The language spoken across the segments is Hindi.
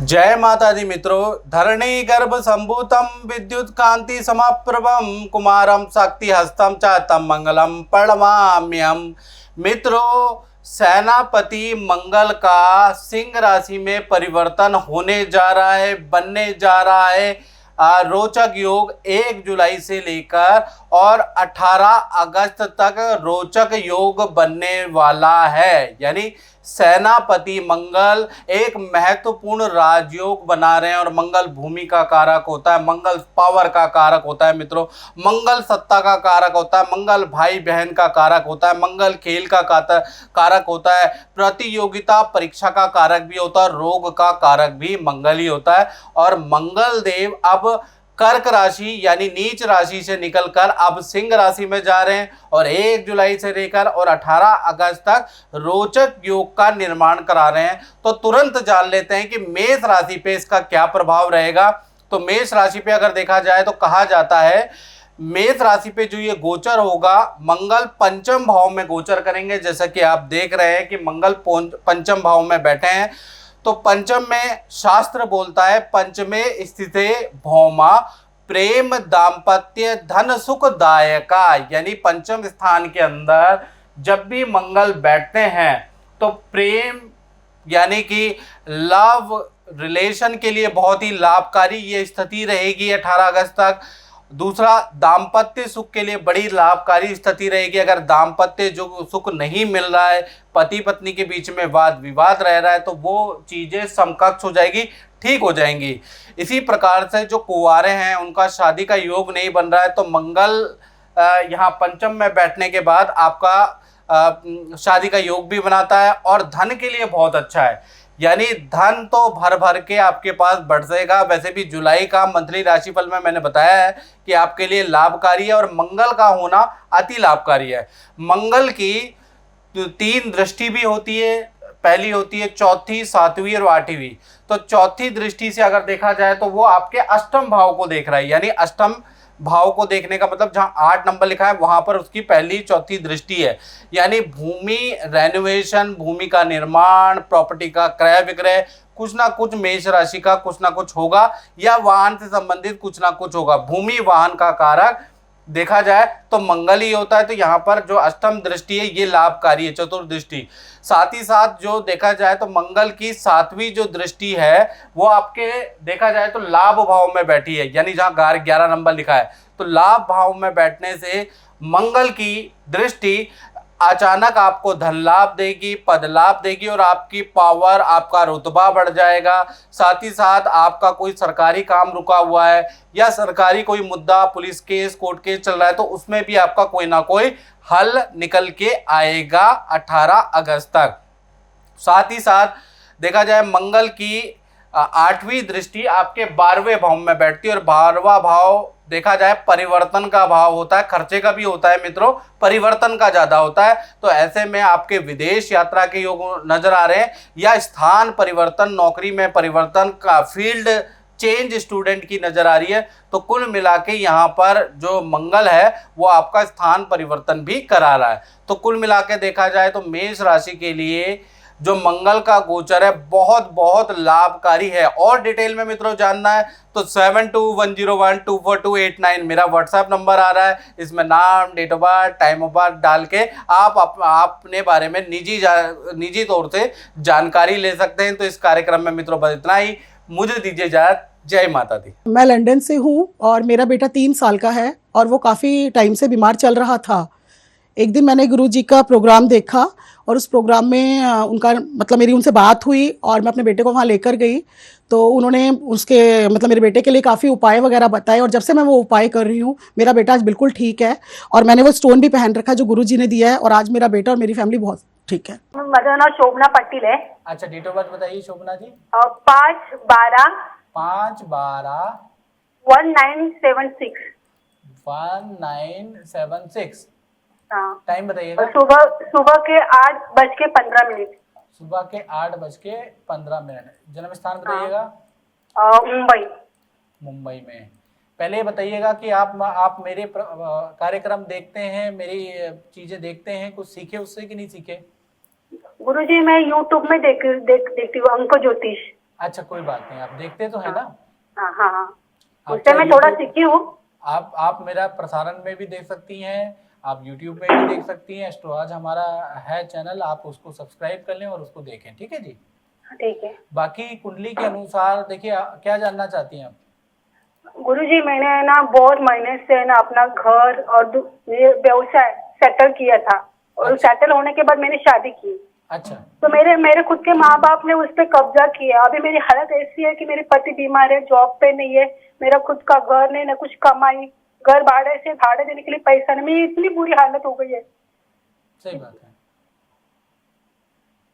जय माता दी मित्रों। धरणी गर्भ संभूतम विद्युत कांति समाप्रभम कुमारम शक्ति हस्तम चातम मंगलम प्रणमाम्यहम्। मित्रों, सेनापति मंगल का सिंह राशि में परिवर्तन होने जा रहा है, बनने जा रहा है। रोचक योग 1 जुलाई से लेकर और 18 अगस्त तक रोचक योग बनने वाला है। यानी सेनापति मंगल एक महत्वपूर्ण राजयोग बना रहे हैं और मंगल भूमि का कारक होता है, मंगल पावर का कारक होता है मित्रों, मंगल सत्ता का कारक होता है, मंगल भाई बहन का कारक होता है, मंगल खेल का कारक होता है, प्रतियोगिता परीक्षा का कारक भी होता है, रोग का कारक भी मंगल ही होता है। और मंगल देव अब कर्क राशि यानी नीच राशि से निकलकर अब सिंह राशि में जा रहे हैं और 1 जुलाई से लेकर और 18 अगस्त तक रोचक योग का निर्माण करा रहे हैं। तो तुरंत जान लेते हैं कि मेष राशि पे इसका क्या प्रभाव रहेगा। तो मेष राशि पे अगर देखा जाए तो कहा जाता है मेष राशि पे जो ये गोचर होगा, मंगल पंचम भाव में गोचर करेंगे। जैसा कि आप देख रहे हैं कि मंगल पंचम भाव में बैठे हैं। तो पंचम में शास्त्र बोलता है पंचमे स्थिते भौमा प्रेम दाम्पत्य धन सुखदायका। यानी पंचम स्थान के अंदर जब भी मंगल बैठते हैं तो प्रेम यानी कि लव रिलेशन के लिए बहुत ही लाभकारी ये स्थिति रहेगी 18 अगस्त तक। दूसरा, दाम्पत्य सुख के लिए बड़ी लाभकारी स्थिति रहेगी। अगर दाम्पत्य जो सुख नहीं मिल रहा है, पति पत्नी के बीच में वाद विवाद रह रहा है, तो वो चीज़ें समकक्ष हो जाएगी, ठीक हो जाएंगी। इसी प्रकार से जो कुंवारे हैं उनका शादी का योग नहीं बन रहा है तो मंगल यहाँ पंचम में बैठने के बाद आपका शादी का योग भी बनाता है और धन के लिए बहुत अच्छा है। यानी धन तो भर भर के आपके पास बरसेगा। वैसे भी जुलाई का मंथली राशिफल में मैंने बताया है कि आपके लिए लाभकारी है और मंगल का होना अति लाभकारी है। मंगल की 3 दृष्टि भी होती है, पहली होती है चौथी, 7वीं और 8वीं। तो चौथी दृष्टि से अगर देखा जाए तो वो आपके अष्टम भाव को देख रहा है। यानी अष्टम भाव को देखने का मतलब जहां 8 नंबर लिखा है वहां पर उसकी पहली चौथी दृष्टि है। यानी भूमि रेनोवेशन, भूमि का निर्माण, प्रॉपर्टी का क्रय विक्रय, कुछ ना कुछ मेष राशि का कुछ ना कुछ होगा या वाहन से संबंधित कुछ ना कुछ होगा। भूमि वाहन का कारक देखा जाए तो मंगल ही होता है। तो यहाँ पर जो अष्टम दृष्टि है ये लाभकारी है, चतुर्दृष्टि। साथ ही साथ जो देखा जाए तो मंगल की 7वीं जो दृष्टि है वो आपके देखा जाए तो लाभ भाव में बैठी है। यानी जहाँ 11 नंबर लिखा है तो लाभ भाव में बैठने से मंगल की दृष्टि अचानक आपको धन लाभ देगी, पद लाभ देगी और आपकी पावर, आपका रुतबा बढ़ जाएगा। साथ ही साथ आपका कोई सरकारी काम रुका हुआ है या सरकारी कोई मुद्दा, पुलिस केस, कोर्ट केस चल रहा है तो उसमें भी आपका कोई ना कोई हल निकल के आएगा 18 अगस्त तक। साथ ही साथ देखा जाए मंगल की 8वीं दृष्टि आपके 12वें भाव में बैठती है और 12वां भाव देखा जाए परिवर्तन का भाव होता है, खर्चे का भी होता है मित्रों, परिवर्तन का ज्यादा होता है। तो ऐसे में आपके विदेश यात्रा के योग नजर आ रहे हैं या स्थान परिवर्तन, नौकरी में परिवर्तन का फील्ड चेंज स्टूडेंट की नजर आ रही है। तो कुल मिला के यहाँ पर जो मंगल है वो आपका स्थान परिवर्तन भी करा रहा है। तो कुल मिला के देखा जाए तो मेष राशि के लिए जो मंगल का गोचर है बहुत बहुत लाभकारी है। और डिटेल में मित्रों जानना है तो 7210124289 मेरा व्हाट्सएप नंबर आ रहा है। इसमें नाम, date of birth, time of birth डाल के आप अपने बारे में निजी तौर से जानकारी ले सकते हैं। तो इस कार्यक्रम में मित्रों बस इतना ही, मुझे दीजिए इजाजत। जय माता दी। मैं लंदन से हूँ और मेरा बेटा 3 साल का है और वो काफ़ी टाइम से बीमार चल रहा था। एक दिन मैंने गुरुजी का प्रोग्राम देखा और उस प्रोग्राम में उनका मतलब मेरी उनसे बात हुई और मैं अपने बेटे को वहाँ लेकर गई तो उन्होंने उसके मतलब मेरे बेटे के लिए काफ़ी उपाय वगैरह बताए और जब से मैं वो उपाय कर रही हूँ मेरा बेटा आज बिल्कुल ठीक है और मैंने वो स्टोन भी पहन रखा है जो गुरुजी ने दिया है और आज मेरा बेटा और मेरी फैमिली बहुत ठीक है। माझं नाव शोभना पाटील है। अच्छा, डेट ऑफ बर्थ बताइए शोभना जी। 5/12/1976। 1976। हाँ। टाइम बताइएगा। सुबह के 8:15। सुबह के 8:15। जन्म स्थान बताइएगा। मुंबई। मुंबई में। पहले बताइएगा कि आप मेरे कार्यक्रम देखते हैं, मेरी चीजें देखते हैं, कुछ सीखे उससे कि नहीं सीखे? गुरुजी मैं यूट्यूब में देखती हूँ अंक ज्योतिष। अच्छा कोई बात नहीं, आप देखते तो है ना। हाँ हाँ हाँ, आप उससे मैं थोड़ा सीखी हूँ। आप मेरा प्रसारण में भी देख सकती हैं, आप YouTube में भी देख सकती हैं। एस्ट्रोराज हमारा है चैनल, आप उसको सब्सक्राइब कर लें और उसको देखें, ठीक है जी। ठीक है बाकी कुंडली के अनुसार देखिए, क्या जानना चाहती हैं आप? गुरुजी, मैंने ना बहुत महीने से ना अपना घर और ये व्यवसाय सेटल किया था, और अच्छा। सेटल होने के बाद मैंने शादी की। अच्छा तो मेरे मेरे खुद के माँ बाप ने उस पर कब्जा किया। अभी मेरी हालत ऐसी है कि मेरे पति बीमार है, जॉब पे नहीं है, मेरा खुद का घर नहीं, ना कुछ कमाई, घर भाड़े से भाड़े देने के लिए पैसा नहीं, मेरी इतनी बुरी हालत हो गई है। सही बात है।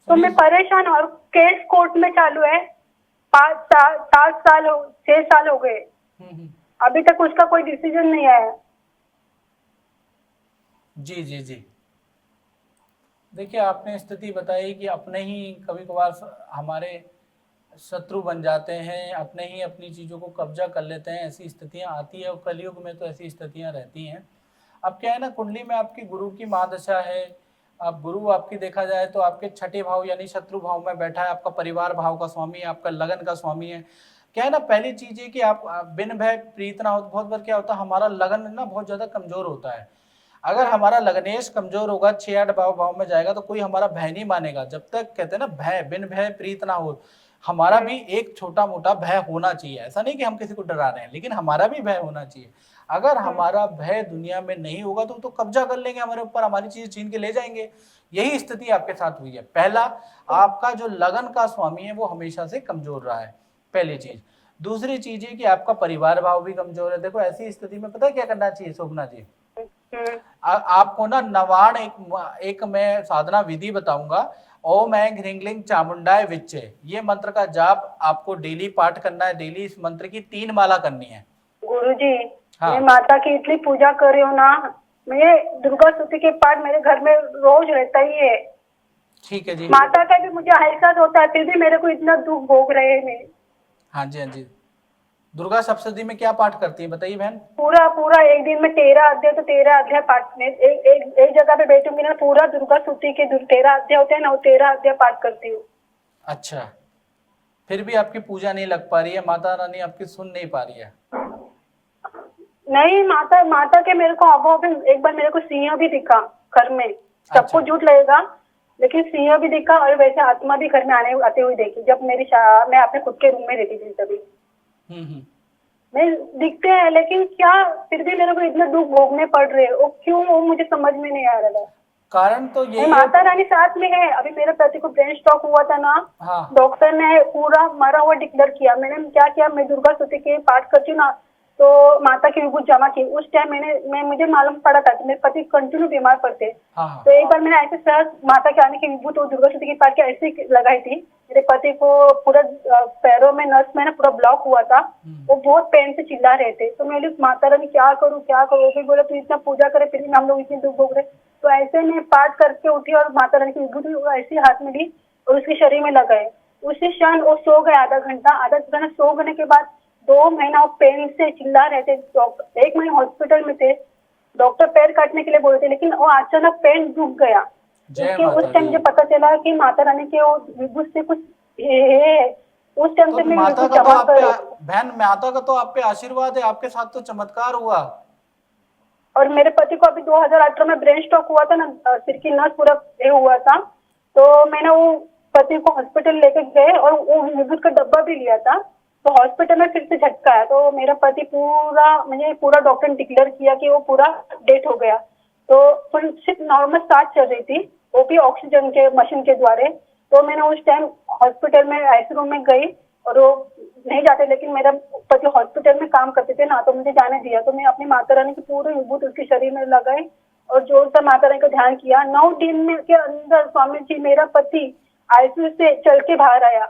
तो मैं सुनिए, परेशान हूँ, और केस कोर्ट में चालू है। 6 साल हो गए, हम्म। अभी तक उसका कोई डिसीजन नहीं आया। जी जी जी। देखिए, आपने स्थिति बताई कि अपने ही कभी कभार हमारे शत्रु बन जाते हैं, अपने ही अपनी चीज़ों को कब्जा कर लेते हैं, ऐसी स्थितियां आती है और कलयुग में तो ऐसी स्थितियां रहती हैं। अब क्या है ना, कुंडली में आपकी गुरु की महादशा है। अब गुरु आपकी देखा जाए तो आपके छठे भाव यानी शत्रु भाव में बैठा है, आपका परिवार भाव का स्वामी है, आपका लगन का स्वामी है। क्या है ना, पहली चीज है कि आप बिन भय प्रीत ना हो। बहुत बार क्या होता है, हमारा लगन ना बहुत ज्यादा कमजोर होता है। अगर हमारा लगनेश कमजोर होगा, 6-8 भाव में जाएगा, तो कोई हमारा भय नहीं मानेगा। जब तक कहते हैं ना, भय बिन भय प्रीत ना हो, हमारा भी एक छोटा मोटा भय होना चाहिए। ऐसा नहीं कि हम किसी को डरा रहे हैं, लेकिन हमारा भी भय होना चाहिए। अगर हमारा भय दुनिया में नहीं होगा तो कब्जा कर लेंगे हमारे ऊपर, हमारी चीज छीन के ले जाएंगे। यही स्थिति आपके साथ हुई है। पहला, आपका जो लगन का स्वामी है वो हमेशा से कमजोर रहा है, पहली चीज। दूसरी चीज है कि आपका परिवार भाव भी कमजोर है। देखो, ऐसी स्थिति में पता है क्या करना चाहिए शोभना जी? आपको ना नवाण एक मैं साधना विधि बताऊंगा। ओम ऐं ह्रींक्लीं चामुंडाय विच्चे, ये मंत्र का जाप आपको डेली पाठ करना है। डेली इस मंत्र की 3 माला करनी है। गुरुजी, हाँ। मैं माता की इतनी पूजा कर रही हूँ ना, मैं दुर्गा स्तुति के पाठ मेरे घर में रोज रहता ही है। ठीक है जी। माता का भी मुझे एहसास होता है, फिर भी मेरे को इतना दुख भोग रहे हैं। हाँ जी, हाँ जी। दुर्गा सप्तशती में क्या पाठ करती है बताइए बहन? पूरा पूरा एक दिन में 13 अध्याय, तो 13 अध्याय पाठ में एक जगह पे बैठूंगी ना, पूरा दुर्गा स्तुति के 13 अध्याय होते हैं ना, वो 13 अध्याय पाठ करती हूँ। अच्छा, फिर भी आपकी पूजा नहीं लग पा रही है, माता रानी आपकी सुन नहीं पा रही है? नहीं, माता माता के मेरे को अभाव में एक बार मेरे को सिंह भी दिखा घर में। सबको झूठ लगेगा, लेकिन सिंह भी दिखा, और वैसे आत्मा भी घर में आते हुए देखी, जब मैं अपने खुद के रूम में रहती थी तभी। मैं दिखते हैं, लेकिन क्या फिर भी मेरे को इतना दुख भोगने पड़ रहे हैं, वो क्यों, वो मुझे समझ में नहीं आ रहा था। कारण तो यही माता रानी साथ में है। अभी मेरे पति को ब्रेन स्ट्रोक हुआ था ना, हाँ। डॉक्टर ने पूरा मरा हुआ डिक्लेयर किया। मैंने क्या किया, मैं दुर्गा स्तुति के पाठ करती हूँ ना, तो माता की विभूति जमा की। उस टाइम मुझे मालूम पड़ा था कि मेरे पति कंटिन्यू बीमार पड़ते। हाँ। तो एक बार मैंने ऐसे सहज माता के आने की विभूति और दुर्गा स्तुति के पाठ के ऐसे लगाई थी। मेरे पति को पूरा पैरों में नस में ना पूरा ब्लॉक हुआ था, वो बहुत पेन से चिल्ला रहे थे। तो मैं माता रानी क्या करूँ क्या करूँ, वो भी बोले तू इतना पूजा करे, फिर भी हम लोग इतनी दुख भोग रहे। तो ऐसे में पाठ करके उठी और माता रानी की विभूति ऐसे हाथ में ली और उसके शरीर में लगाए। उसी क्षण वो सो गए। आधा घंटा सोने के बाद 2 महीना वो पेन से चिल्ला रहे थे। 1 महीने हॉस्पिटल में थे। डॉक्टर पैर काटने के लिए बोले थे, लेकिन वो अचानक पेन रुक गया। उस टाइम मुझे पता चला कि माता रानी के वो विभूति से कुछ है। उस टाइम से मैं माता का तो आप पे बहन, माता का तो आप पे आशीर्वाद है, आपके साथ तो चमत्कार हुआ। और मेरे पति को अभी 2018 में ब्रेन स्ट्रोक हुआ था ना, सिर की नस पूरा हुआ था। तो मैंने वो पति को हॉस्पिटल लेके गए और वो विभूति का डब्बा भी लिया था। तो हॉस्पिटल में फिर से झटका आया, तो मेरा पति पूरा डॉक्टर ने डिक्लेयर किया कि वो पूरा डेथ हो गया। तो सिर्फ नॉर्मल सांस चल रही थी, वो भी ऑक्सीजन के मशीन के द्वारा। तो मैंने उस टाइम हॉस्पिटल में आईसीयू में गई, और वो नहीं जाते, लेकिन मेरा पति हॉस्पिटल में काम करते थे ना, तो मुझे जाने दिया। तो मैं अपनी माता रानी की पूरी विभूति उसके शरीर में लगाई और जोर से माता रानी का ध्यान किया। 9 दिन में के अंदर स्वामी जी मेरा पति आईसीयू से चल के बाहर आया।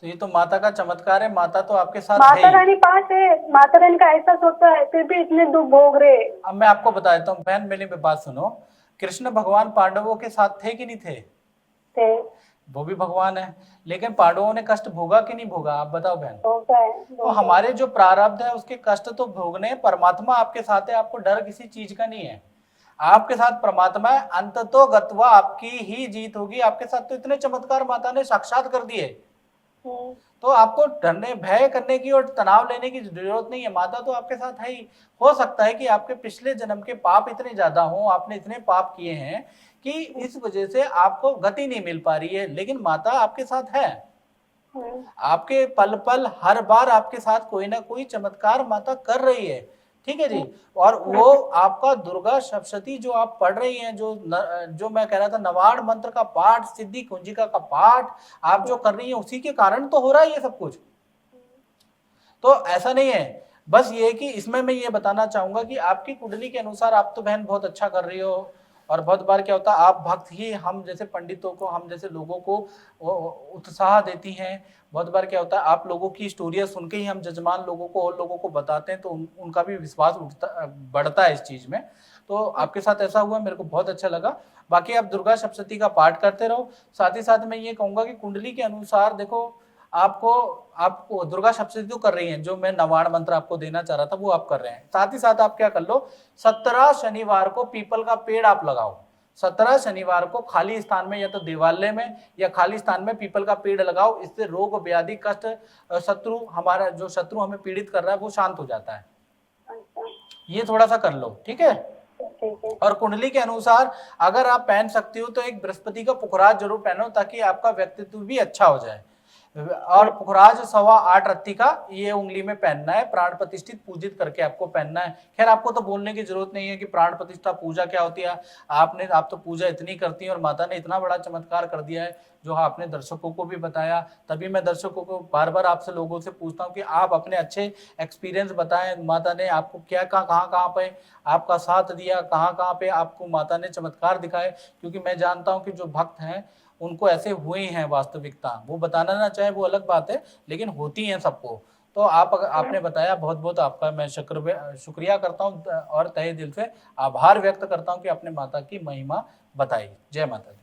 तो ये तो माता का चमत्कार है, माता तो आपके साथ माता है। रानी पास है, माता रानी का एहसास होता है, फिर भी इतने दुख भोग रहे। अब मैं आपको बता देता हूँ बहन, मेरी बात सुनो। कृष्ण भगवान पांडवों के साथ थे कि नहीं थे? थे। वो भी भगवान है, लेकिन पांडवों ने कष्ट भोगा कि नहीं भोगा, आप बताओ बहन? तो हमारे जो प्रारब्ध है उसके कष्ट तो भोगने। परमात्मा आपके साथ है, आपको डर किसी चीज का नहीं है। आपके साथ परमात्मा है, अंततो गत्वा आपकी ही जीत होगी। आपके साथ तो इतने चमत्कार माता ने साक्षात कर दिए। तो आपको डरने भय करने की और तनाव लेने की जरूरत नहीं है, माता तो आपके साथ है ही। हो सकता है कि आपके पिछले जन्म के पाप इतने ज्यादा हों, आपने इतने पाप किए हैं कि इस वजह से आपको गति नहीं मिल पा रही है, लेकिन माता आपके साथ है। आपके पल पल हर बार आपके साथ कोई ना कोई चमत्कार माता कर रही है, ठीक है जी। और वो आपका दुर्गा सप्तशती जो आप पढ़ रही हैं, जो मैं कह रहा था नवाड़ मंत्र का पाठ, सिद्धि कुंजिका का पाठ आप जो कर रही हैं, उसी के कारण तो हो रहा है ये सब कुछ। तो ऐसा नहीं है, बस ये कि इसमें मैं ये बताना चाहूंगा कि आपकी कुंडली के अनुसार आप तो बहन बहुत अच्छा कर रही हो, और बहुत बार क्या होता है आप भक्त ही हम जैसे पंडितों को, हम जैसे लोगों को उत्साह देती हैं। बहुत बार क्या होता है आप लोगों की स्टोरियाँ सुन के ही हम जजमान लोगों को और लोगों को बताते हैं, तो उनका भी विश्वास बढ़ता है इस चीज में। तो आपके साथ ऐसा हुआ, मेरे को बहुत अच्छा लगा। बाकी आप दुर्गा सप्तशती का पाठ करते रहो। साथ ही साथ मैं ये कहूंगा कि कुंडली के अनुसार देखो, आपको दुर्गा सप्तशती तो कर रही हैं, जो मैं नवाड़ मंत्र आपको देना चाह रहा था वो आप कर रहे हैं। साथ ही साथ आप क्या कर लो, 17 शनिवार को पीपल का पेड़ आप लगाओ। 17 शनिवार को खाली स्थान में, या तो देवालय में या खाली स्थान में पीपल का पेड़ लगाओ। इससे रोग व्याधि कष्ट शत्रु, हमारा जो शत्रु हमें पीड़ित कर रहा है वो शांत हो जाता है। ये थोड़ा सा कर लो, ठीक है। और कुंडली के अनुसार अगर आप पहन सकती हो तो एक बृहस्पति का पुखराज जरूर पहनो, ताकि आपका व्यक्तित्व भी अच्छा हो जाए। और पुखराज 8.25 रत्ती का ये उंगली में पहनना है, प्राण प्रतिष्ठित पूजित करके आपको पहनना है। खैर आपको तो बोलने की जरूरत नहीं है कि प्राण प्रतिष्ठा पूजा क्या होती है, आप तो पूजा इतनी करती हैं और माता ने इतना बड़ा चमत्कार कर दिया है जो आपने दर्शकों को भी बताया। तभी मैं दर्शकों को बार बार आपसे लोगों से पूछता हूँ कि आप अपने अच्छे एक्सपीरियंस बताएं, माता ने आपको क्या कहाँ पे आपका साथ दिया, कहाँ पे आपको माता ने चमत्कार दिखाए। क्योंकि मैं जानता हूँ कि जो भक्त हैं उनको ऐसे हुए हैं वास्तविकता, वो बताना ना चाहे वो अलग बात है, लेकिन होती हैं सबको। तो आपने बताया, बहुत बहुत आपका मैं शुक्रिया करता हूँ और तहे दिल से आभार व्यक्त करता हूँ कि आपने माता की महिमा बताई। जय माता दी।